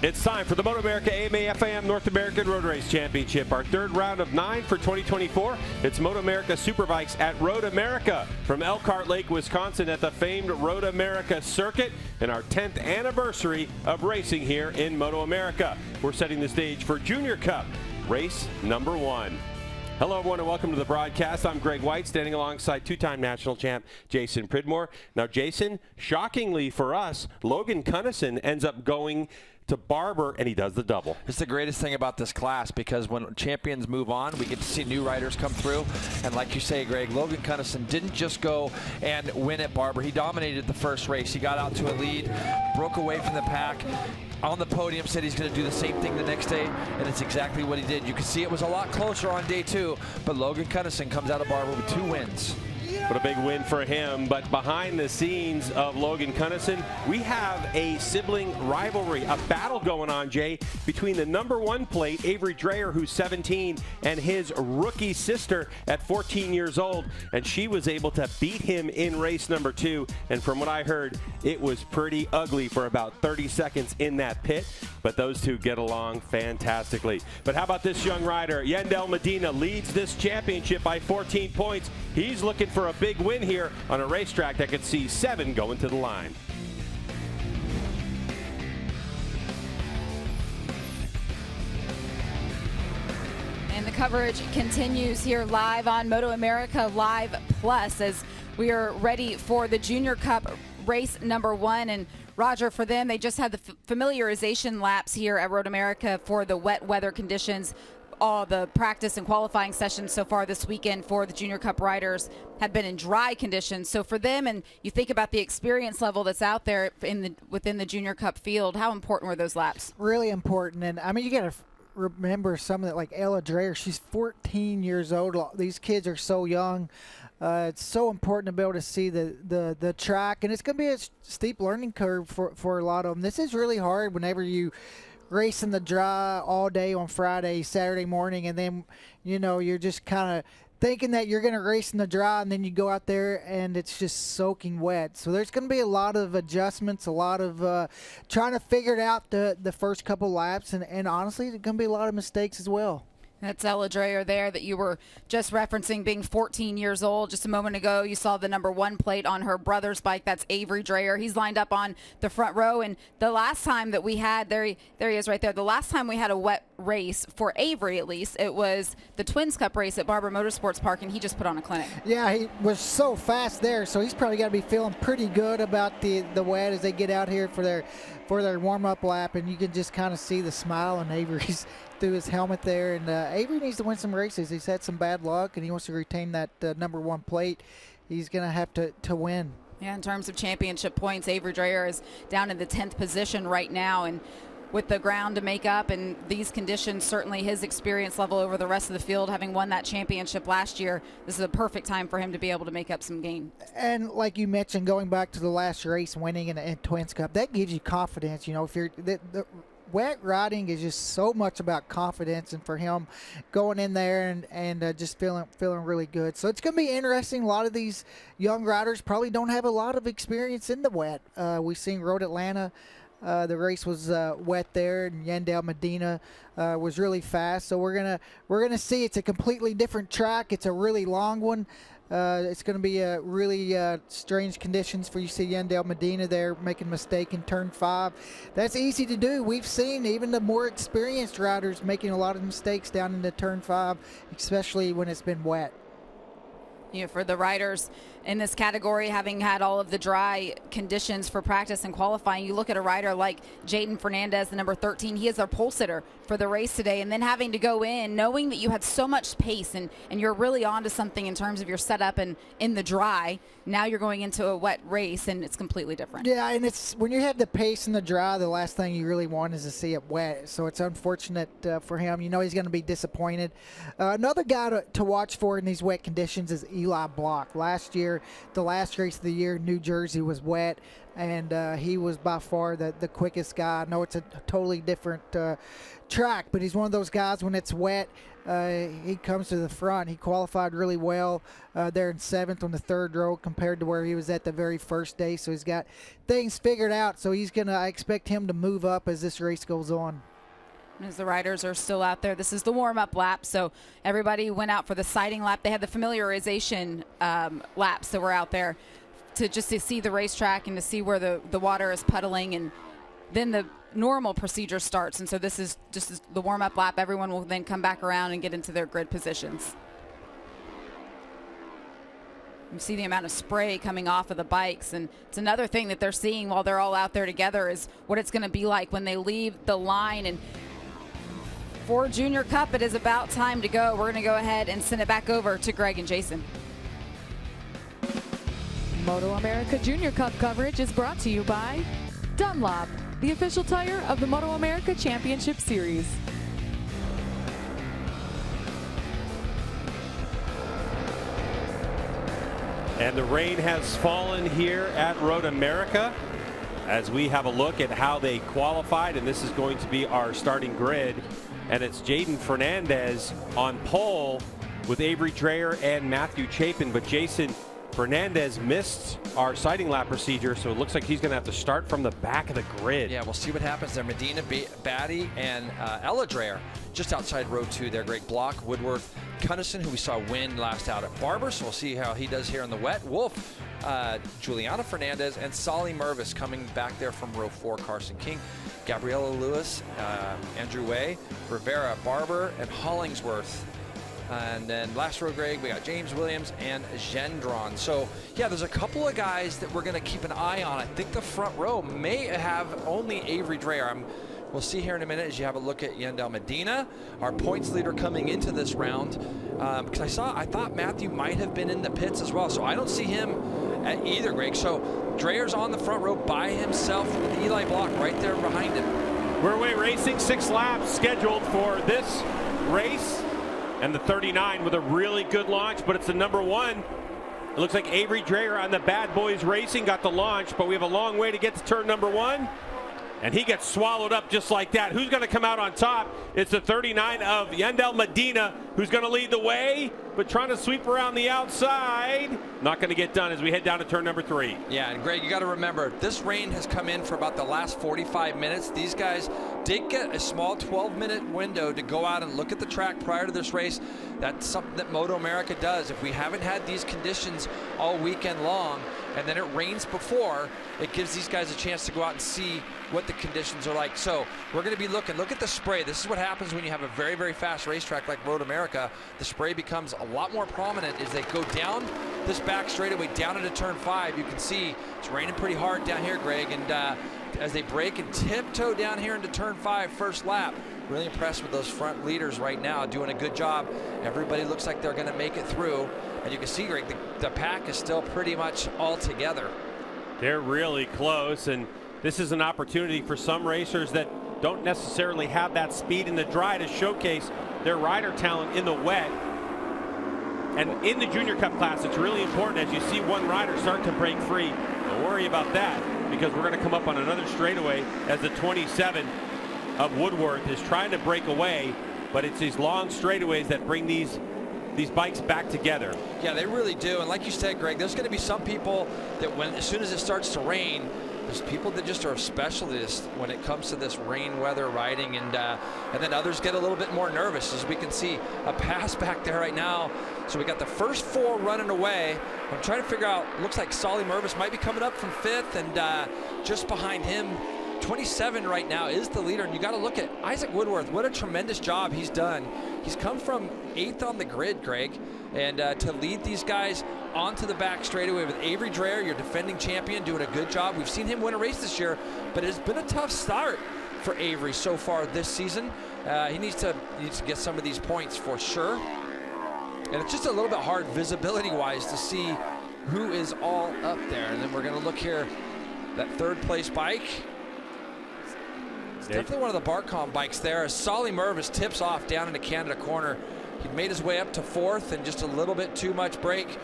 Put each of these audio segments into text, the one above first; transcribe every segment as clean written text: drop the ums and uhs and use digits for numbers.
It's time for the MotoAmerica AMA/FAM North American Road Race Championship, our third round of 9 for 2024. It's MotoAmerica Superbikes at Road America from Elkhart Lake, Wisconsin at the famed Road America circuit and our 10th anniversary of racing here in MotoAmerica. We're setting the stage for Junior Cup, race number 1. Hello, everyone, and welcome to the broadcast. I'm Greg White, standing alongside two-time national champ Jason Pridmore. Now, Jason, shockingly for us, Logan Cunnison ends up going to Barber, and he does the double. It's the greatest thing about this class, because when champions move on, we get to see new riders come through. And like you say, Greg, Logan Cunnison didn't just go and win at Barber. He dominated the first race. He got out to a lead, broke away from the pack, on the podium, said he's going to do the same thing the next day, and it's exactly what he did. You can see it was a lot closer on day 2, but Logan Cunnison comes out of Barber with 2 wins. What a big win for him. But behind the scenes of Logan Cunnison, we have a sibling rivalry, a battle going on, Jay, between the #1 plate, Avery Dreyer, who's 17, and his rookie sister at 14 years old. And she was able to beat him in race number 2. And from what I heard, it was pretty ugly for about 30 seconds in that pit. But those two get along fantastically. But how about this young rider? Yandel Medina leads this championship by 14 points. He's looking for a big win here on a racetrack that could see 7 going to the line. And the coverage continues here live on MotoAmerica Live Plus as we are ready for the Junior Cup race number 1. And Roger, for them, they just had the familiarization laps here at Road America for the wet weather conditions. All the practice and qualifying sessions so far this weekend for the Junior Cup riders have been in dry conditions. So for them, and you think about the experience level that's out there within the Junior Cup field, how important were those laps? Really important. And I mean, you got to remember some of that, like Ella Dreyer, she's 14 years old. These kids are so young. It's so important to be able to see the track, and it's going to be a steep learning curve for a lot of them. This is really hard whenever you race in the dry all day on Friday, Saturday morning, and then, you know, you're just kind of thinking that you're going to race in the dry, and then you go out there and it's just soaking wet. So there's going to be a lot of adjustments, a lot of trying to figure it out the first couple laps, and honestly, there's going to be a lot of mistakes as well. That's Ella Dreyer there that you were just referencing, being 14 years old. Just a moment ago, you saw the #1 plate on her brother's bike. That's Avery Dreyer. He's lined up on the front row. And the last time that we had, there he is right there. The last time we had a wet race for Avery, at least, it was the Twins Cup race at Barber Motorsports Park, and he just put on a clinic. Yeah, he was so fast there, so he's probably got to be feeling pretty good about the wet as they get out here for their warm-up lap, and you can just kind of see the smile on Avery's through his helmet there. And Avery needs to win some races. He's had some bad luck, and he wants to retain that #1 plate. He's going to have to win. Yeah, in terms of championship points, Avery Dreyer is down in the 10th position right now, and with the ground to make up and these conditions, certainly his experience level over the rest of the field, having won that championship last year, this is a perfect time for him to be able to make up some gain. And like you mentioned, going back to the last race, winning in Twins Cup, that gives you confidence. You know, if you're the wet riding is just so much about confidence, and for him going in there and just feeling really good. So it's going to be interesting. A lot of these young riders probably don't have a lot of experience in the wet. We've seen Road Atlanta. The race was wet there, and Yandel Medina was really fast. So we're gonna see. It's a completely different track. It's a really long one. It's going to be really strange conditions for you. See Yandel Medina there making a mistake in turn 5. That's easy to do. We've seen even the more experienced riders making a lot of mistakes down into turn 5, especially when it's been wet. You know, for the riders in this category, having had all of the dry conditions for practice and qualifying, you look at a rider like Jaden Fernandez, the #13. He is their pole sitter for the race today, and then having to go in knowing that you had so much pace and you're really onto something in terms of your setup and in the dry. Now you're going into a wet race, and it's completely different. Yeah, and it's when you have the pace in the dry, the last thing you really want is to see it wet. So it's unfortunate for him. You know he's going to be disappointed. Another guy to watch for in these wet conditions is Eli Block. Last year, the last race of the year, New Jersey was wet, and he was by far the quickest guy. I know it's a totally different track, but he's one of those guys when it's wet, he comes to the front. He qualified really well there in 7th on the 3rd row compared to where he was at the very first day. So he's got things figured out. So I expect him to move up as this race goes on. As the riders are still out there, this is the warm-up lap. So everybody went out for the sighting lap. They had the familiarization laps that were out there to see the racetrack and to see where the water is puddling, and then the normal procedure starts. And so this is just the warm-up lap. Everyone will then come back around and get into their grid positions. You see the amount of spray coming off of the bikes, and it's another thing that they're seeing while they're all out there together is what it's going to be like when they leave the line. And for Junior Cup, it is about time to go. We're going to go ahead and send it back over to Greg and Jason. MotoAmerica Junior Cup coverage is brought to you by Dunlop, the official tire of the MotoAmerica Championship Series. And the rain has fallen here at MotoAmerica as we have a look at how they qualified, and this is going to be our starting grid. And it's Jaden Fernandez on pole with Avery Dreyer and Matthew Chapin. But Jason, Fernandez missed our sighting lap procedure, so it looks like he's going to have to start from the back of the grid. Yeah, we'll see what happens there. Medina, Batty, and Ella Dreyer just outside row 2 there. Greg Block, Woodworth, Cunnison, who we saw win last out at Barber, so we'll see how he does here in the wet. Wolf, Juliana Fernandez, and Solly Mervis coming back there from row 4. Carson King, Gabriella Lewis, Andrew Way, Rivera, Barber, and Hollingsworth. And then last row, Greg, we got James Williams and Gendron. So, yeah, there's a couple of guys that we're going to keep an eye on. I think the front row may have only Avery Dreyer. We'll see here in a minute as you have a look at Yandel Medina, our points leader coming into this round. Because I thought Matthew might have been in the pits as well. So I don't see him at either, Greg. So Dreyer's on the front row by himself with Eli Block right there behind him. We're away racing, 6 laps scheduled for this race. And the 39 with a really good launch, but it's the number 1. It looks like Avery Dreyer on the Bad Boys Racing got the launch, but we have a long way to get to turn number 1. And he gets swallowed up just like that. Who's going to come out on top? It's the 39 of Yandel Medina, who's going to lead the way, but trying to sweep around the outside. Not going to get done as we head down to turn number 3. Yeah, and Greg, you got to remember, this rain has come in for about the last 45 minutes. These guys did get a small 12-minute window to go out and look at the track prior to this race. That's something that MotoAmerica does. If we haven't had these conditions all weekend long, and then it rains before, it gives these guys a chance to go out and see what the conditions are like. So we're going to be looking. Look at the spray. This is what happens when you have a very, very fast racetrack like MotoAmerica. The spray becomes a lot more prominent as they go down this back straightaway, down into turn 5. You can see it's raining pretty hard down here, Greg, and as they break and tiptoe down here into turn 5, first lap. Really impressed with those front leaders right now, doing a good job. Everybody looks like they're going to make it through. And you can see, Greg, the pack is still pretty much all together. They're really close, and this is an opportunity for some racers that don't necessarily have that speed in the dry to showcase their rider talent in the wet. And in the Junior Cup class, it's really important as you see one rider start to break free. Don't worry about that, because we're going to come up on another straightaway as the 27 of Woodworth is trying to break away, but it's these long straightaways that bring these bikes back together. Yeah, they really do. And like you said, Greg, there's going to be some people that as soon as it starts to rain, there's people that just are specialists when it comes to this rain weather riding, and then others get a little bit more nervous, as we can see a pass back there right now. So we got the first 4 running away. I'm trying to figure out, looks like Solly Mervis might be coming up from 5th, and just behind him, 27 right now is the leader. And you got to look at Isaac Woodworth. What a tremendous job he's done. He's come from 8th on the grid, Greg, and to lead these guys onto the back straightaway with Avery Dreyer, your defending champion, doing a good job. We've seen him win a race this year, but it's been a tough start for Avery so far this season. He needs to get some of these points for sure. And it's just a little bit hard visibility-wise to see who is all up there. And then we're going to look here, that 3rd place bike. It's definitely one of the Barcom bikes there. As Solly Mervis tips off down into Canada corner. He made his way up to 4th and just a little bit too much brake.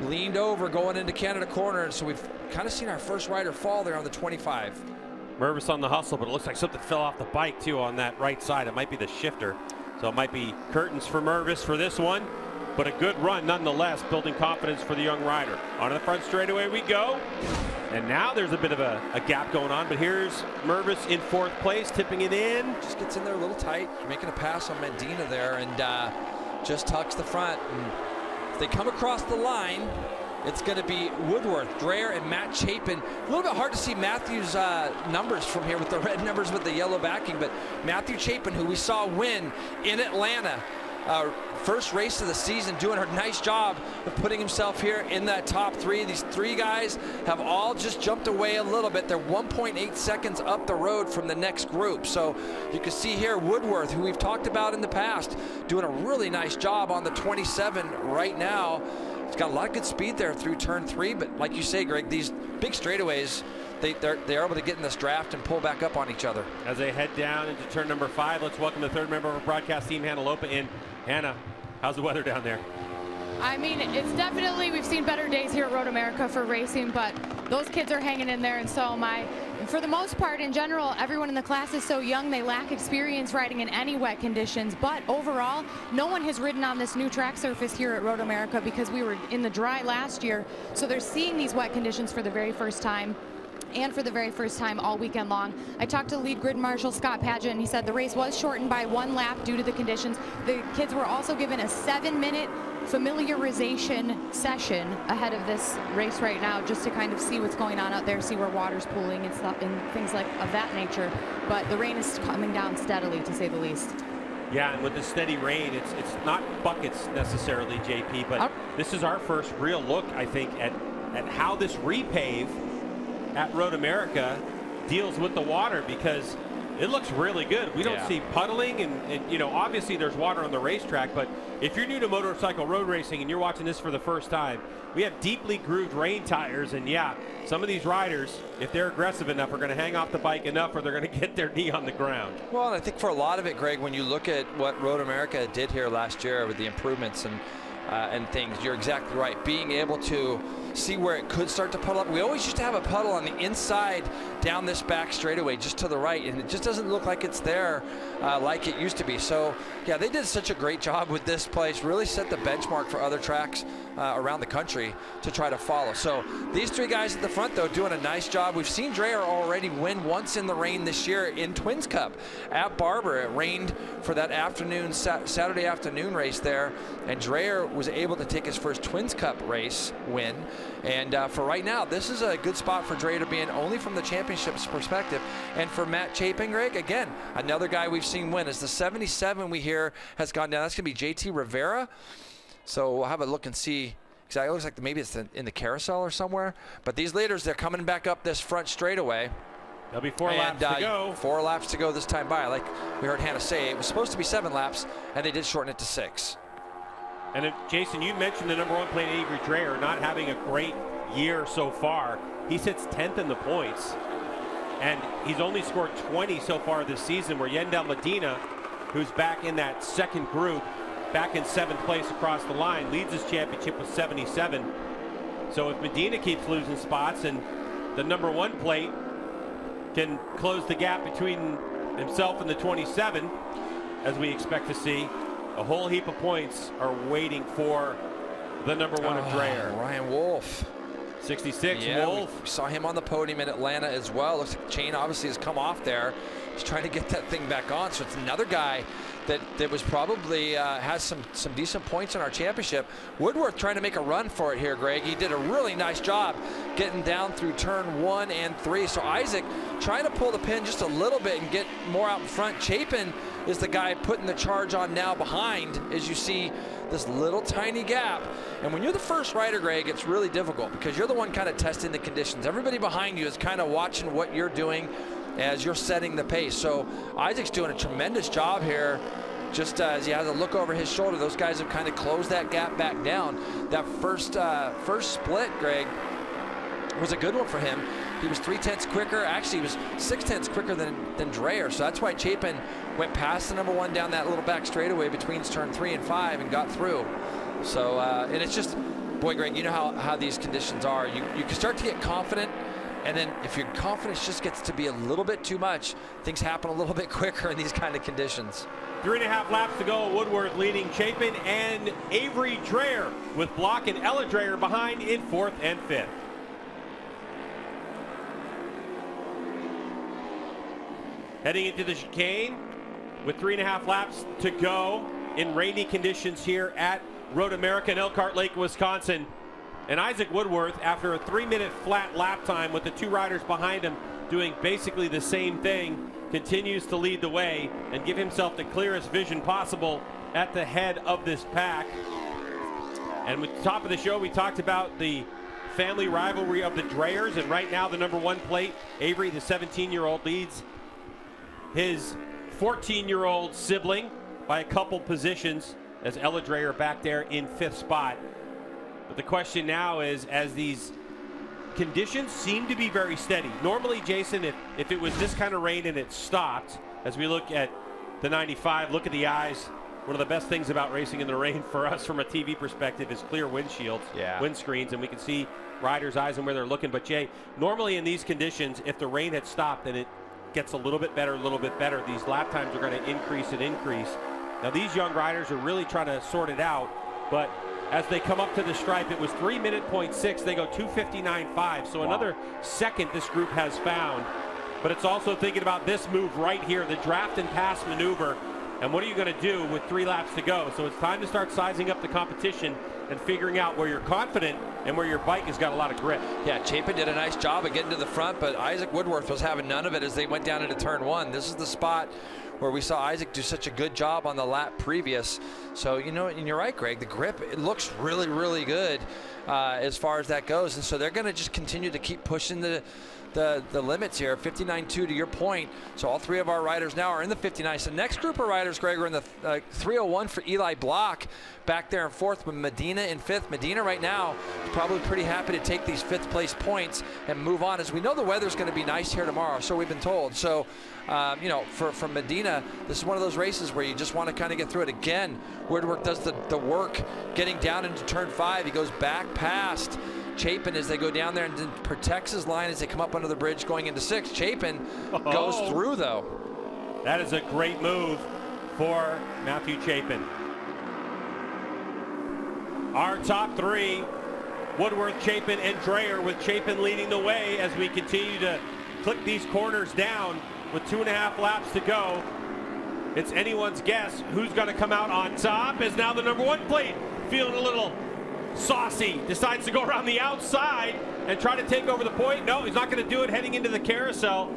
Leaned over going into Canada corner, and so we've kind of seen our first rider fall there on the 25. Mervis on the hustle, but it looks like something fell off the bike too on that right side. It might be the shifter. So it might be curtains for Mervis for this one, but a good run nonetheless, building confidence for the young rider. Onto the front straightaway we go. And now there's a bit of a gap going on, but here's Mervis in 4th place, tipping it in. Just gets in there a little tight, making a pass on Medina there, and just tucks the front. And if they come across the line, it's going to be Woodworth, Dreyer, and Matt Chapin. A little bit hard to see Matthew's numbers from here with the red numbers with the yellow backing, but Matthew Chapin, who we saw win in Atlanta, first race of the season, doing a nice job of putting himself here in that top 3. These 3 guys have all just jumped away a little bit. They're 1.8 seconds up the road from the next group. So you can see here Woodworth, who we've talked about in the past, doing a really nice job on the 27 right now. He's got a lot of good speed there through turn 3, but like you say, Greg, these big straightaways, they're able to get in this draft and pull back up on each other. As they head down into turn number 5, let's welcome the 3rd member of our broadcast team, Hannah Lopa, in. Hannah, how's the weather down there? I mean, it's definitely, we've seen better days here at Road America for racing, but those kids are hanging in there, and so am I. And for the most part, in general, everyone in the class is so young, they lack experience riding in any wet conditions, but overall, no one has ridden on this new track surface here at Road America because we were in the dry last year, so they're seeing these wet conditions for the very first time. And for the very first time all weekend long. I talked to lead grid marshal Scott Padgett, and he said the race was shortened by 1 lap due to the conditions. The kids were also given a 7-minute familiarization session ahead of this race right now, just to kind of see what's going on out there, see where water's pooling and stuff and things like of that nature. But the rain is coming down steadily, to say the least. Yeah, and with the steady rain, it's not buckets necessarily, JP, but this is our first real look, I think, at how this repave at Road America deals with the water, because it looks really good. We don't see puddling, and you know, obviously there's water on the racetrack, but if you're new to motorcycle road racing and you're watching this for the first time, we have deeply grooved rain tires, and yeah, some of these riders, if they're aggressive enough, are going to hang off the bike enough, or they're going to get their knee on the ground. Well, and I think for a lot of it, Greg, when you look at what Road America did here last year with the improvements and things, you're exactly right. Being able to see where it could start to puddle up. We always used to have a puddle on the inside down this back straightaway just to the right, and it just doesn't look like it's there like it used to be. So yeah, they did such a great job with this place, really set the benchmark for other tracks around the country to try to follow. So these 3 guys at the front, though, doing a nice job. We've seen Dreyer already win once in the rain this year in Twins Cup at Barber. It rained for that afternoon, Saturday afternoon race there, and Dreyer was able to take his first Twins Cup race win. And for right now, this is a good spot for Dreyer to be in, only from the championship's perspective. And for Matt Chapin, Greg, again, another guy we've seen win. As the 77 we hear has gone down, that's going to be JT Rivera. So we'll have a look and see. Exactly, it looks like maybe it's in the carousel or somewhere. But these leaders, they're coming back up this front straightaway. There'll be 4 laps to go. 4 laps to go this time by. Like we heard Hannah say, it was supposed to be 7 laps, and they did shorten it to 6. And Jason, you mentioned the number 1 plate, Avery Dreyer, not having a great year so far. He sits 10th in the points, and he's only scored 20 so far this season, where Yendel Medina, who's back in that second group, back in 7th place across the line, leads his championship with 77. So if Medina keeps losing spots and the number 1 plate can close the gap between himself and the 27, as we expect to see, a whole heap of points are waiting for the number 1 of Dreyer. Ryan Wolf. 66, yeah, Wolf. We saw him on the podium in Atlanta as well. Looks like Chain obviously has come off there. He's trying to get that thing back on. So it's another guy that was probably has some decent points in our championship. Woodworth trying to make a run for it here, Greg. He did a really nice job getting down through turn 1 and 3. So Isaac trying to pull the pin just a little bit and get more out in front. Chapin is the guy putting the charge on now behind, as you see this little tiny gap. And when you're the first rider, Greg, it's really difficult because you're the one kind of testing the conditions. Everybody behind you is kind of watching what you're doing as you're setting the pace. So Isaac's doing a tremendous job here. Just as he has a look over his shoulder, those guys have kind of closed that gap back down. That first split, Greg, was a good one for him. He was 3/10 quicker. Actually, he was 6/10 quicker than Dreyer. So that's why Chapin went past the number 1 down that little back straightaway between turn 3 and 5 and got through. So, and it's just, boy, Greg, you know how these conditions are. You can start to get confident And then if your confidence just gets to be a little bit too much, things happen a little bit quicker in these kind of conditions. 3.5 laps to go. Woodworth leading Chapin and Avery Dreyer, with Block and Ella Dreyer behind in 4th and 5th. Heading into the chicane with 3.5 laps to go in rainy conditions here at Road America in Elkhart Lake, Wisconsin. And Isaac Woodworth, after a 3-minute flat lap time with the 2 riders behind him doing basically the same thing, continues to lead the way and give himself the clearest vision possible at the head of this pack. And with the top of the show, we talked about the family rivalry of the Dreyers, and right now the number 1 plate, Avery, the 17-year-old, leads his 14-year-old sibling by a couple positions, as Ella Dreyer back there in 5th spot. But the question now is, as these conditions seem to be very steady. Normally, Jason, if it was this kind of rain and it stopped, as we look at the 95, look at the eyes. One of the best things about racing in the rain for us from a TV perspective is clear windshields, windscreens, and we can see riders' eyes and where they're looking. But Jay, normally in these conditions, if the rain had stopped and it gets a little bit better, these lap times are going to increase and increase. Now these young riders are really trying to sort it out, but as they come up to the stripe, it was 3:06. They go 2:59.5. So another second this group has found. But it's also thinking about this move right here, the draft and pass maneuver. And what are you going to do with 3 laps to go? So it's time to start sizing up the competition and figuring out where you're confident and where your bike has got a lot of grip. Yeah, Chapin did a nice job of getting to the front, but Isaac Woodworth was having none of it as they went down into turn 1. This is the spot where we saw Isaac do such a good job on the lap previous. So, you know, and you're right, Greg, the grip, it looks really, really good as far as that goes. And so they're going to just continue to keep pushing the limits here. 59.2 to your point. So all 3 of our riders now are in the 59. So next group of riders, Greg, are in the 3:01 for Eli Block back there in 4th, with Medina in 5th. Medina right now is probably pretty happy to take these 5th place points and move on, as we know the weather's going to be nice here tomorrow, so we've been told. So you know, for Medina, this is one of those races where you just want to kind of get through it. Again, Woodworth does the work getting down into turn 5. He goes back past Chapin as they go down there and then protects his line as they come up under the bridge going into 6. Chapin goes through, though. That is a great move for Matthew Chapin. Our top 3, Woodworth, Chapin, and Dreyer, with Chapin leading the way as we continue to click these corners down with 2.5 laps to go. It's anyone's guess who's going to come out on top, as now the number 1 plate, feeling a little saucy, decides to go around the outside and try to take over the point. No, he's not going to do it, heading into the carousel.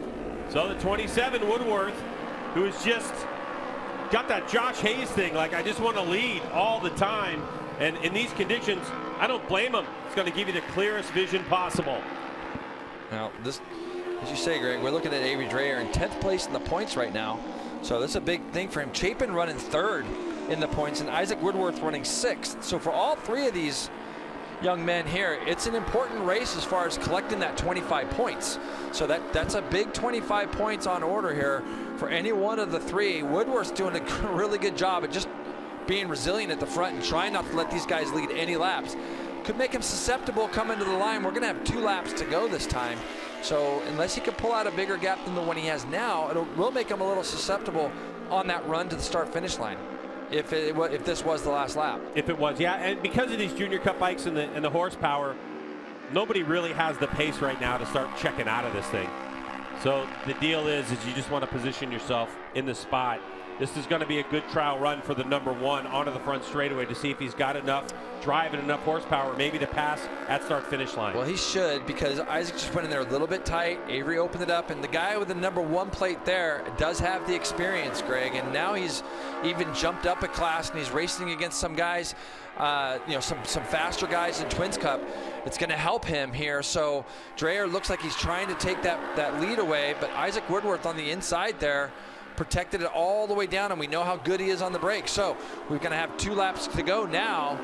So the 27, Woodworth, who has just got that Josh Hayes thing, like, I just want to lead all the time. And in these conditions, I don't blame him. It's going to give you the clearest vision possible. Now, this, as you say, Greg, we're looking at Avery Dreyer in 10th place in the points right now. So this is a big thing for him. Chapin running 3rd in the points, and Isaac Woodworth running 6th. So for all 3 of these young men here, it's an important race as far as collecting that 25 points. So that's a big 25 points on order here for any one of the 3. Woodworth's doing a really good job at just being resilient at the front and trying not to let these guys lead any laps. Could make him susceptible coming to the line. We're going to have 2 laps to go this time. So unless he can pull out a bigger gap than the one he has now, it will make him a little susceptible on that run to the start-finish line. If this was the last lap. If it was, yeah. And because of these Junior Cup bikes and the horsepower, nobody really has the pace right now to start checking out of this thing. So the deal is you just want to position yourself in the spot. This is going to be a good trial run for the number 1 onto the front straightaway to see if he's got enough drive and enough horsepower maybe to pass at start-finish line. Well, he should, because Isaac just went in there a little bit tight. Avery opened it up, and the guy with the number 1 plate there does have the experience, Greg, and now he's even jumped up a class and he's racing against some guys, you know, some faster guys in Twins Cup. It's going to help him here. So Dreyer looks like he's trying to take that lead away, but Isaac Woodworth on the inside there protected it all the way down, and we know how good he is on the brakes. So we're going to have 2 laps to go now,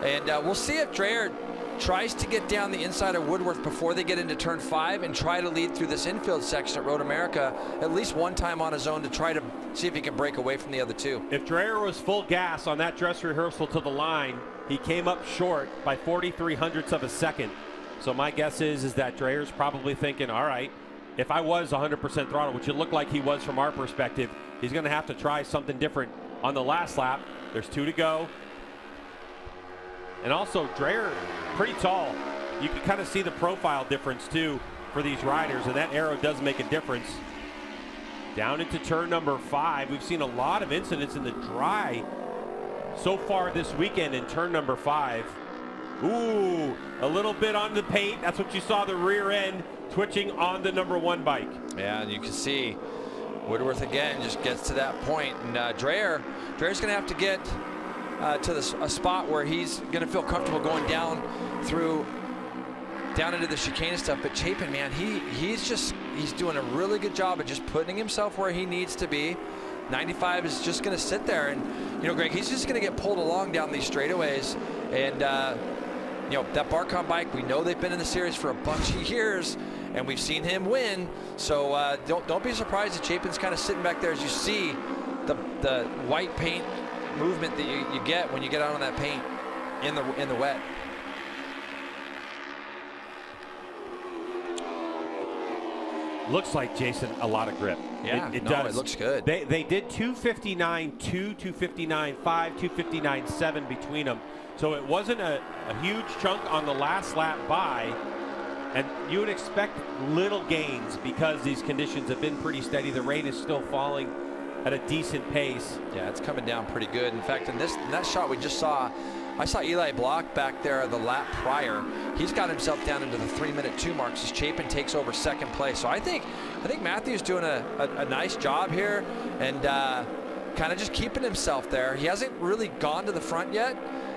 and we'll see if Dreyer tries to get down the inside of Woodworth before they get into turn 5 and try to lead through this infield section at Road America at least one time on his own to try to see if he can break away from the other 2. If Dreyer was full gas on that dress rehearsal to the line, he came up short by 43 hundredths of a second. So my guess is that Dreyer's probably thinking, all right, if I was 100% throttle, which it looked like he was from our perspective, he's going to have to try something different on the last lap. There's 2 to go. And also, Dreyer, pretty tall. You can kind of see the profile difference, too, for these riders, and that arrow does make a difference. Down into turn number 5. We've seen a lot of incidents in the dry so far this weekend in turn number 5. Ooh, a little bit on the paint. That's what you saw, the rear end twitching on the number 1 bike. Yeah, and you can see Woodworth again just gets to that point. And Dreyer's going to have to get to a spot where he's going to feel comfortable going down into the chicane and stuff. But Chapin, man, he's doing a really good job of just putting himself where he needs to be. 95 is just going to sit there, and Greg, he's just going to get pulled along down these straightaways. And that Barcom bike, we know they've been in the series for a bunch of years, and we've seen him win. So don't be surprised that Chapin's kind of sitting back there as you see the white paint movement that you get when you get out on that paint in the wet. Looks like, Jason, a lot of grip. Yeah, it does. It looks good. They did 259.2, 259.5, 259.7 between them. So it wasn't a huge chunk on the last lap by. And you would expect little gains because these conditions have been pretty steady. The rain is still falling at a decent pace. Yeah, it's coming down pretty good. In fact, in that shot we just saw, I saw Eli Block back there the lap prior. He's got himself down into the 3-minute 2 marks as Chapin takes over second place. So I think Matthew's doing a nice job here and kind of just keeping himself there. He hasn't really gone to the front yet,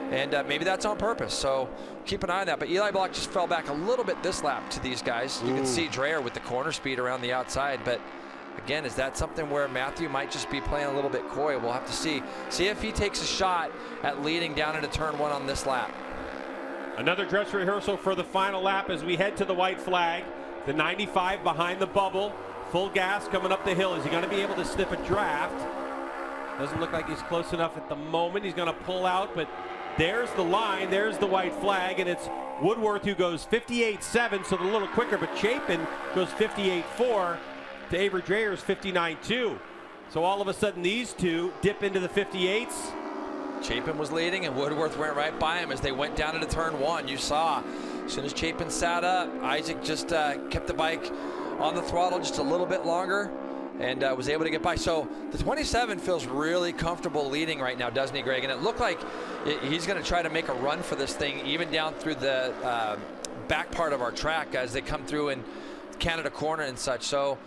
and maybe that's on purpose. So keep an eye on that. But Eli Block just fell back a little bit this lap to these guys. You can see Dreyer with the corner speed around the outside, but again, is that something where Matthew might just be playing a little bit coy? We'll have to see. See if he takes a shot at leading down into turn 1 on this lap. Another dress rehearsal for the final lap as we head to the white flag. The 95 behind the bubble. Full gas coming up the hill. Is he going to be able to sniff a draft? Doesn't look like he's close enough at the moment. He's going to pull out, but there's the line. There's the white flag, and it's Woodworth who goes 58.7, so a little quicker, but Chapin goes 58.4. to Avery Dreyer's 59.2. So all of a sudden these two dip into the 58s. Chapin was leading and Woodworth went right by him as they went down into turn 1. You saw as soon as Chapin sat up, Isaac just kept the bike on the throttle just a little bit longer and was able to get by. So the 27 feels really comfortable leading right now, doesn't he, Greg? And it looked like he's going to try to make a run for this thing even down through the back part of our track as they come through in Canada Corner and such. So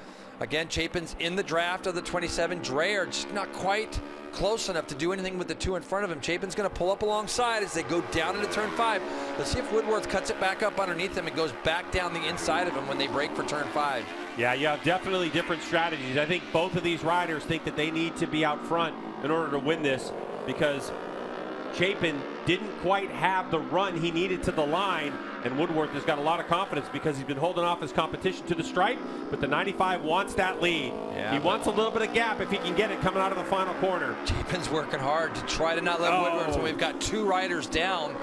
again, Chapin's in the draft of the 27. Dreyer just not quite close enough to do anything with the 2 in front of him. Chapin's going to pull up alongside as they go down into turn 5. Let's see if Woodworth cuts it back up underneath him and goes back down the inside of him when they break for turn 5. Yeah, you have definitely different strategies. I think both of these riders think that they need to be out front in order to win this because Chapin didn't quite have the run he needed to the line, and Woodworth has got a lot of confidence because he's been holding off his competition to the stripe, but the 95 wants that lead. Yeah, he wants a little bit of gap if he can get it coming out of the final corner. Chapin's working hard to try to not let Woodworth, so we've got 2 riders down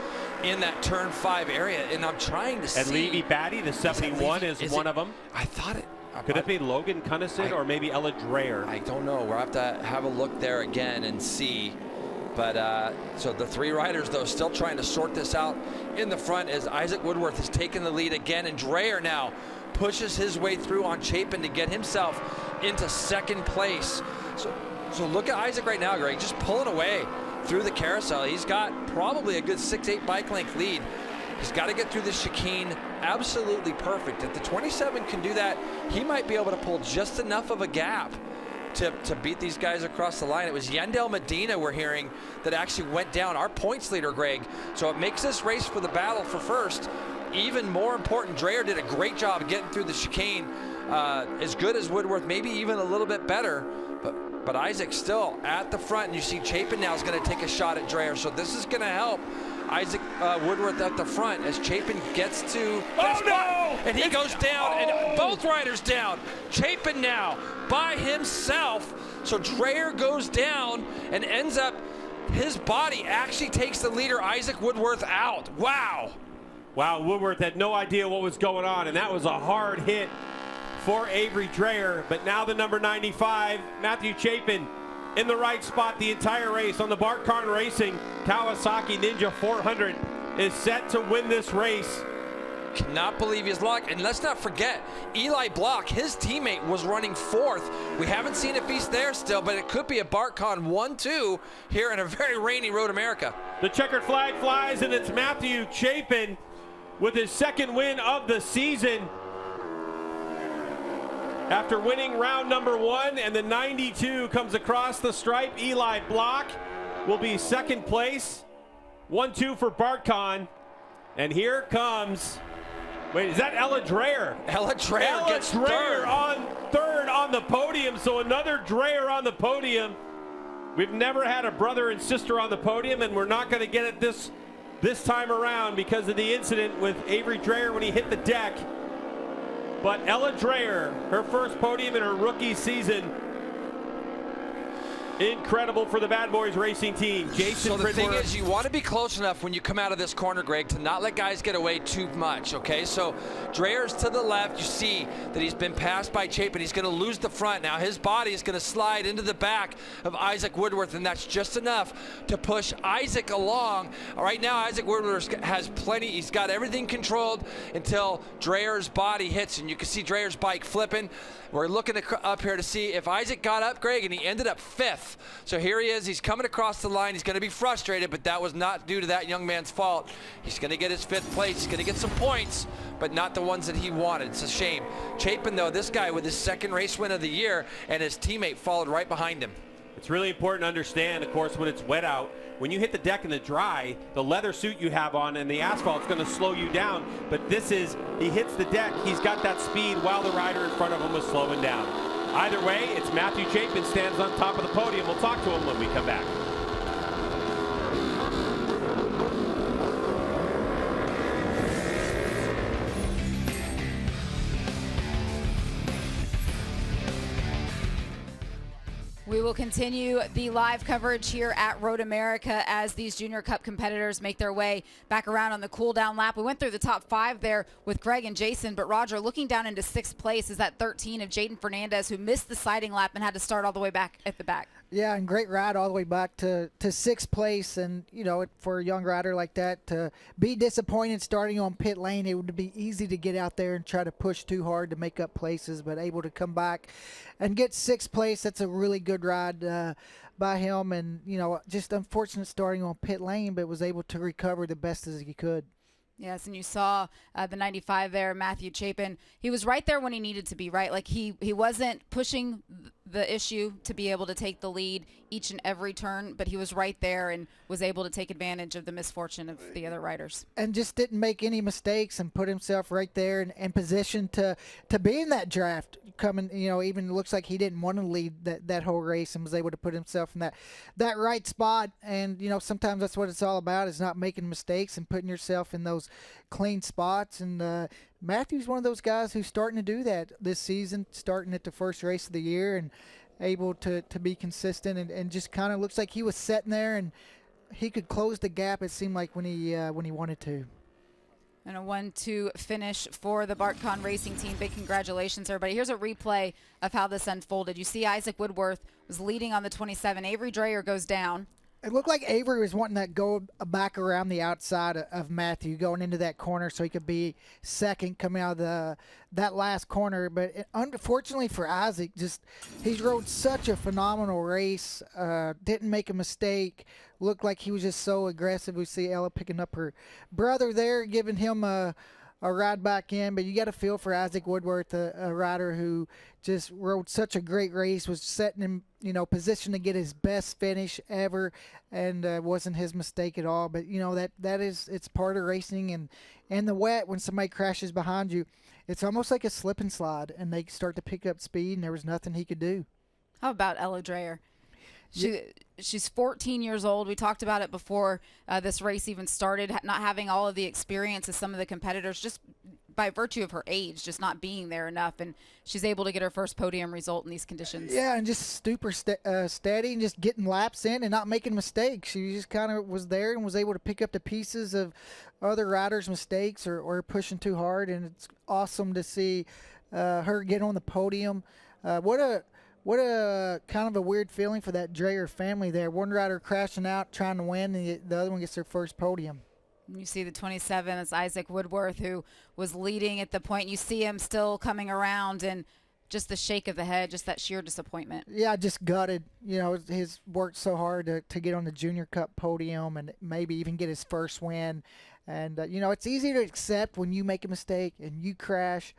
in that turn 5 area, and I'm trying to see. And Levy Batty, the 71, is one of them. I thought it. Could it be Logan Cunnison or maybe Ella Dreyer? I don't know. We'll have to have a look there again and see. But so the 3 riders, though, still trying to sort this out in the front as Isaac Woodworth has taken the lead again. And Dreyer now pushes his way through on Chapin to get himself into second place. So look at Isaac right now, Greg, just pulling away through the carousel. He's got probably a good 6-8 bike length lead. He's got to get through this chicane absolutely perfect. If the 27 can do that, he might be able to pull just enough of a gap to beat these guys across the line. It was Yandel Medina, we're hearing, that actually went down, our points leader, Greg. So it makes this race for the battle for first even more important. Dreyer did a great job getting through the chicane, as good as Woodworth, maybe even a little bit better. But Isaac still at the front, and you see Chapin now is going to take a shot at Dreyer. So this is going to help Isaac Woodworth at the front as Chapin gets to that spot. And he goes down, and both riders down. Chapin now by himself. So Dreyer goes down and ends up, his body actually takes the leader, Isaac Woodworth, out. Wow. Wow, Woodworth had no idea what was going on, and that was a hard hit for Avery Dreyer. But now the number 95, Matthew Chapin, in the right spot the entire race on the Bart Karn Racing Kawasaki Ninja 400, is set to win this race. Cannot believe his luck. And let's not forget, Eli Block, his teammate, was running 4th. We haven't seen if he's there still, but it could be a Bart Karn 1-2 here in a very rainy Road America. The checkered flag flies, and it's Matthew Chapin with his second win of the season. After winning round number 1, and the 92 comes across the stripe, Eli Block will be second place. 1-2 for Bart Karn. And here comes, wait, is that Ella Dreyer? Ella Dreyer gets third. on third on the podium, so another Dreyer on the podium. We've never had a brother and sister on the podium, and we're not going to get it this time around because of the incident with Avery Dreyer when he hit the deck. But Ella Dreyer, her first podium in her rookie season. Incredible for the Bad Boys Racing team. Jason So the thing Fridworth. is, you want to be close enough when you come out of this corner, Greg, to not let guys get away too much, okay? So Dreyer's to the left. You see that he's been passed by Chapin. He's going to lose the front. Now his body is going to slide into the back of Isaac Woodworth, and that's just enough to push Isaac along. Right now, Isaac Woodworth has plenty. He's got everything controlled until Dreyer's body hits, and you can see Dreyer's bike flipping. We're looking up here to see if Isaac got up, Greg, and he ended up 5th. So here he is. He's coming across the line. He's going to be frustrated, but that was not due to that young man's fault. He's going to get his 5th place. He's going to get some points, but not the ones that he wanted. It's a shame. Chapin, though, this guy with his second race win of the year, and his teammate followed right behind him. It's really important to understand, of course, when it's wet out, when you hit the deck in the dry, the leather suit you have on and the asphalt's going to slow you down. But this is, he hits the deck, he's got that speed while the rider in front of him was slowing down. Either way, it's Matthew Chapin stands on top of the podium. We'll talk to him when we come back. We will continue the live coverage here at Road America as these Junior Cup competitors make their way back around on the cool down lap. We went through the top 5 there with Greg and Jason, but Roger, looking down into 6th place is that 13 of Jaden Fernandez, who missed the sighting lap and had to start all the way back at the back. Yeah, and great ride all the way back to 6th place. And, you know, for a young rider like that to be disappointed starting on pit lane, it would be easy to get out there and try to push too hard to make up places, but able to come back and get 6th place. That's a really good ride by him. And, you know, just unfortunate starting on pit lane, but was able to recover the best as he could. Yes, and you saw the 95 there, Matthew Chapin. He was right there when he needed to be, right? Like he wasn't pushing the issue to be able to take the lead each and every turn, but he was right there and was able to take advantage of the misfortune of the other riders. And just didn't make any mistakes and put himself right there in position to be in that draft. Coming, you know, even looks like he didn't want to lead that whole race and was able to put himself in that right spot. And, you know, sometimes that's what it's all about, is not making mistakes and putting yourself in those clean spots. And Matthew's one of those guys who's starting to do that this season, starting at the first race of the year and able to be consistent and just kind of looks like he was sitting there and he could close the gap, it seemed like, when he wanted to. And a 1-2 finish for the Bart Karn Racing team. Big congratulations, everybody. Here's a replay of how this unfolded. You see Isaac Woodworth was leading on the 27. Avery Dreyer goes down. It looked like Avery was wanting to go back around the outside of Matthew, going into that corner so he could be second coming out of that last corner. But unfortunately for Isaac, he's rode such a phenomenal race, didn't make a mistake, looked like he was just so aggressive. We see Ella picking up her brother there, giving him a ride back in. But you got to feel for Isaac Woodworth, a rider who just rode such a great race, was setting him, you know, position to get his best finish ever, and wasn't his mistake at all. But, you know, it's part of racing, and in the wet, when somebody crashes behind you, it's almost like a slip and slide, and they start to pick up speed, and there was nothing he could do. How about Ella Dreyer? She's 14 years old. We talked about it before this race even started, not having all of the experience as some of the competitors, just by virtue of her age, just not being there enough, and she's able to get her first podium result in these conditions. Yeah, and just super steady and just getting laps in and not making mistakes. She just kind of was there and was able to pick up the pieces of other riders' mistakes or pushing too hard, and it's awesome to see her get on the podium. What a kind of a weird feeling for that Dreyer family there. One rider crashing out trying to win, and the other one gets their first podium. You see the 27, it's Isaac Woodworth, who was leading at the point. You see him still coming around, and just the shake of the head, just that sheer disappointment. Yeah, just gutted. You know, he's worked so hard to get on the Junior Cup podium and maybe even get his first win. And, you know, it's easy to accept when you make a mistake and you crash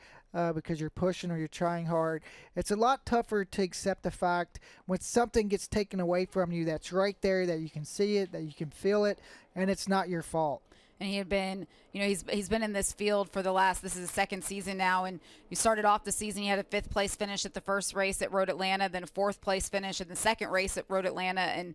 because you're pushing or you're trying hard. It's a lot tougher to accept the fact when something gets taken away from you that's right there, that you can see it, that you can feel it, and it's not your fault. And he had been, you know, he's been in this field for this is his second season now, and you started off the season, you had a 5th place finish at the first race at Road Atlanta, then a 4th place finish at the second race at Road Atlanta, and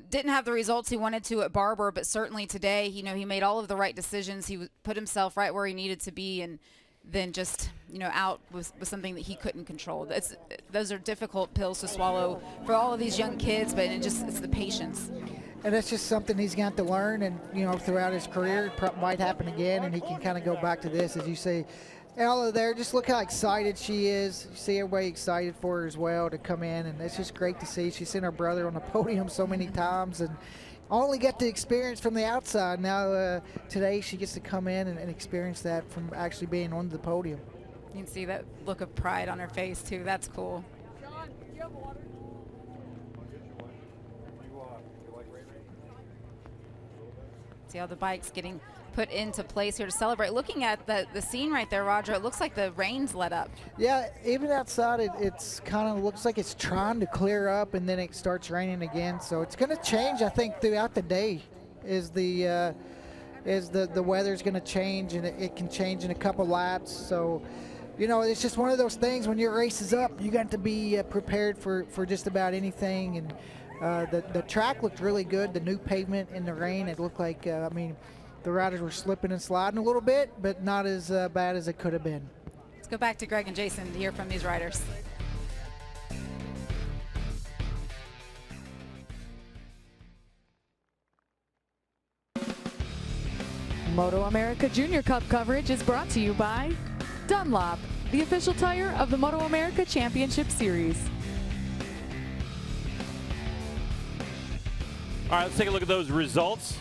didn't have the results he wanted to at Barber, but certainly today, you know, he made all of the right decisions. He put himself right where he needed to be, and then just, you know, out was something that he couldn't control. Those are difficult pills to swallow for all of these young kids, but it's the patience. And that's just something he's got to learn, and, you know, throughout his career, it might happen again, and he can kind of go back to this, as you say. Ella there, just look how excited she is. You see everybody excited for her as well to come in, and it's just great to see. She's seen her brother on the podium so many times, and only got to experience from the outside. Now today she gets to come in and experience that from actually being on the podium. You can see that look of pride on her face, too. That's cool. See how the bike's getting put into place here to celebrate. Looking at the scene right there, Roger, it looks like the rain's let up. Yeah, even outside it's kind of looks like it's trying to clear up, and then it starts raining again. So it's going to change, I think, throughout the day. The weather's going to change, and it can change in a couple laps. So, you know, it's just one of those things. When your race is up, you got to be prepared for just about anything. And the track looked really good. The new pavement in the rain, it looked like, I mean, the riders were slipping and sliding a little bit, but not as bad as it could have been. Let's go back to Greg and Jason to hear from these riders. MotoAmerica Junior Cup coverage is brought to you by Dunlop, the official tire of the MotoAmerica Championship Series. All right, let's take a look at those results.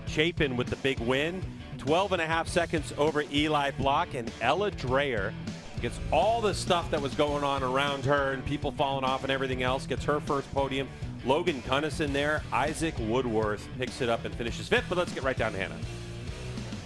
Chapin with the big win, 12.5 seconds over Eli Block, and Ella Dreyer gets all the stuff that was going on around her and people falling off and everything else, gets her first podium. Logan Cunnison there, Isaac Woodworth picks it up and finishes 5th, but let's get right down to Hannah.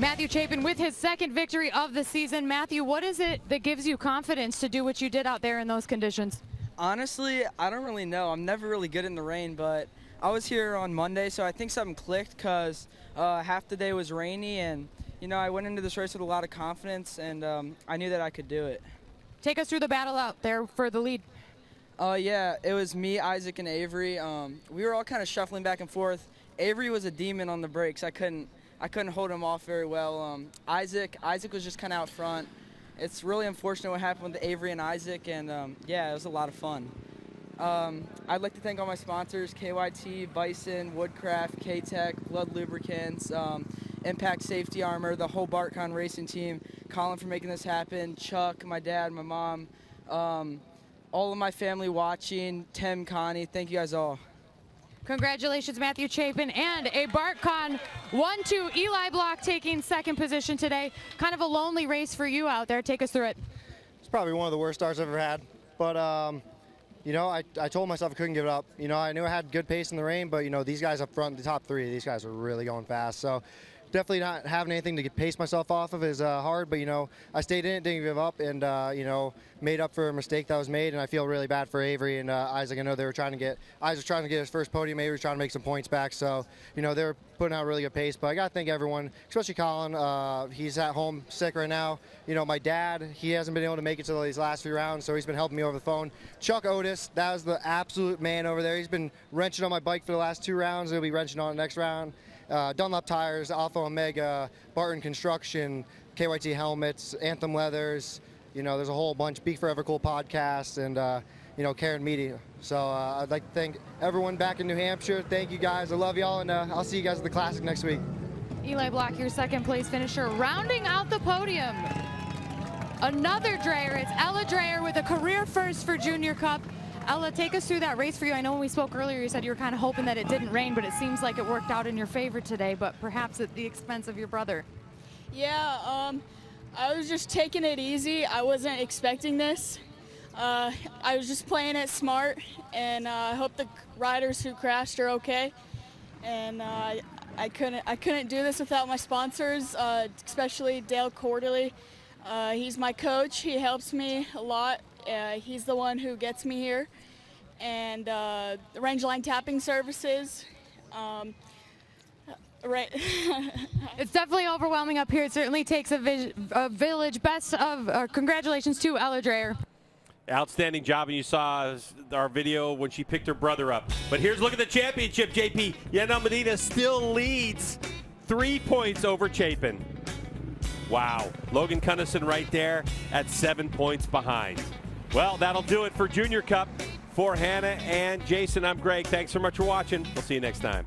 Matthew Chapin with his second victory of the season. Matthew, what is it that gives you confidence to do what you did out there in those conditions? Honestly, I don't really know. I'm never really good in the rain, but I was here on Monday, so I think something clicked because half the day was rainy, and, you know, I went into this race with a lot of confidence, and I knew that I could do it. Take us through the battle out there for the lead. Yeah, it was me, Isaac, and Avery. We were all kind of shuffling back and forth. Avery was a demon on the brakes. I couldn't hold him off very well. Isaac was just kind of out front. It's really unfortunate what happened with Avery and Isaac, and yeah, it was a lot of fun. I'd like to thank all my sponsors: KYT, Bison, Woodcraft, K-Tech, Blood Lubricants, Impact Safety Armor, the whole BartCon racing team, Colin for making this happen, Chuck, my dad, my mom, all of my family watching, Tim, Connie, thank you guys all. Congratulations, Matthew Chapin, and a BartCon 1-2 Eli Block taking second position today. Kind of a lonely race for you out there. Take us through it. It's probably one of the worst starts I've ever had, but you know, I told myself I couldn't give it up. You know, I knew I had good pace in the rain, but, you know, these guys up front, the top 3, these guys are really going fast. So definitely not having anything to pace myself off of is hard, but, you know, I stayed in it, didn't give up, and, you know, made up for a mistake that was made, and I feel really bad for Avery and Isaac. I know they were trying to get, Isaac was trying to get his first podium, Avery was trying to make some points back, so, you know, they were putting out really good pace, but I got to thank everyone, especially Colin. He's at home sick right now. You know, my dad, he hasn't been able to make it to these last few rounds, so he's been helping me over the phone. Chuck Otis, that was the absolute man over there. He's been wrenching on my bike for the last 2 rounds. He'll be wrenching on the next round. Dunlop Tires, Alpha Omega, Barton Construction, KYT helmets, Anthem leathers. You know, there's a whole bunch. Beak Forever Cool podcast, and you know, Karen Media. So I'd like to thank everyone back in New Hampshire. Thank you guys. I love y'all, and I'll see you guys at the Classic next week. Eli Block, your second place finisher, rounding out the podium. Another Dreyer. It's Ella Dreyer with a career first for Junior Cup. Ella, take us through that race for you. I know when we spoke earlier, you said you were kind of hoping that it didn't rain, but it seems like it worked out in your favor today, but perhaps at the expense of your brother. Yeah, I was just taking it easy. I wasn't expecting this. I was just playing it smart, and I hope the riders who crashed are okay. And I couldn't do this without my sponsors, especially Dale Quarterly. He's my coach. He helps me a lot. He's the one who gets me here. And the Range Line Tapping Services. Right. It's definitely overwhelming up here. It certainly takes a village. Best of congratulations to Ella Dreyer. Outstanding job, and you saw our video when she picked her brother up. But here's a look at the championship, JP. Yanel Medina still leads 3 points over Chapin. Wow. Logan Cunnison right there at 7 points behind. Well, that'll do it for Junior Cup. For Hannah and Jason, I'm Greg. Thanks so much for watching. We'll see you next time.